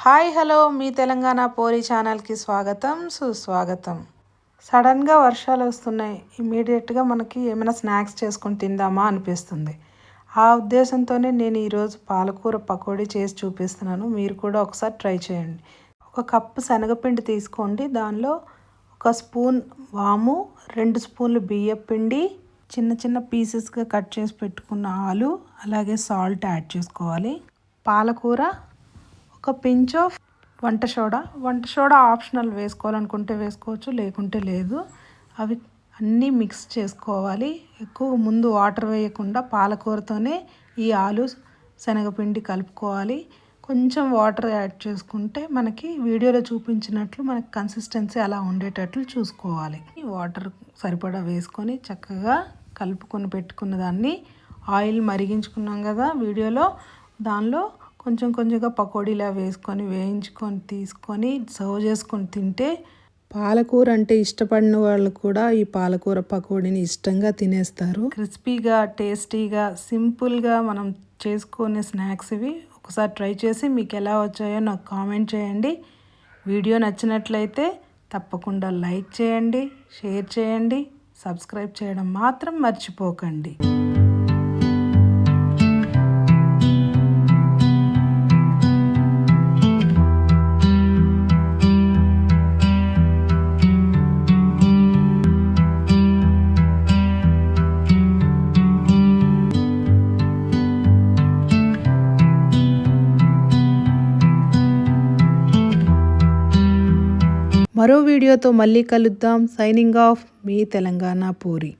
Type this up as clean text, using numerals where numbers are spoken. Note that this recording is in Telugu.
హాయ్ హలో మీ తెలంగాణ పోరి ఛానల్కి స్వాగతం సుస్వాగతం. సడన్గా వర్షాలు వస్తున్నాయి. ఇమీడియట్గా మనకి ఏమైనా స్నాక్స్ చేసుకొని తిందామా అనిపిస్తుంది. ఆ ఉద్దేశంతోనే నేను ఈరోజు పాలకూర పకోడీ చేసి చూపిస్తున్నాను. మీరు కూడా ఒకసారి ట్రై చేయండి. 1 కప్పు శనగపిండి తీసుకోండి. దానిలో 1 స్పూన్ వాము, 2 స్పూన్లు బియ్యం పిండి, చిన్న చిన్న పీసెస్గా కట్ చేసి పెట్టుకున్న ఆలు, అలాగే సాల్ట్ యాడ్ చేసుకోవాలి. పాలకూర, 1 పించ్ ఆఫ్ వంట సోడా ఆప్షనల్, వేసుకోవాలనుకుంటే వేసుకోవచ్చు, లేకుంటే లేదు. అవి అన్నీ మిక్స్ చేసుకోవాలి. ఎక్కువ ముందు వాటర్ వేయకుండా పాలకూరతోనే ఈ ఆలు శనగపిండి కలుపుకోవాలి. కొంచెం వాటర్ యాడ్ చేసుకుంటే మనకి వీడియోలో చూపించినట్లు మనకి కన్సిస్టెన్సీ అలా ఉండేటట్లు చూసుకోవాలి. వాటర్ సరిపడా వేసుకొని చక్కగా కలుపుకొని పెట్టుకున్న దాన్ని ఆయిల్ మరిగించుకున్నాం కదా వీడియోలో, దానిలో కొంచెం కొంచెంగా పకోడీలా వేసుకొని వేయించుకొని తీసుకొని సర్వ్ చేసుకొని తింటే, పాలకూర అంటే ఇష్టపడిన వాళ్ళు కూడా ఈ పాలకూర పకోడీని ఇష్టంగా తినేస్తారు. క్రిస్పీగా, టేస్టీగా, సింపుల్గా మనం చేసుకునే స్నాక్స్ ఇవి. ఒకసారి ట్రై చేసి మీకు ఎలా వచ్చాయో నాకు కామెంట్ చేయండి. వీడియో నచ్చినట్లయితే తప్పకుండా లైక్ చేయండి, షేర్ చేయండి, సబ్స్క్రైబ్ చేయడం మాత్రం మర్చిపోకండి. మరో వీడియోతో మళ్ళీ కలుద్దాం. సైనింగ్ ఆఫ్, మీ తెలంగాణ పూరి.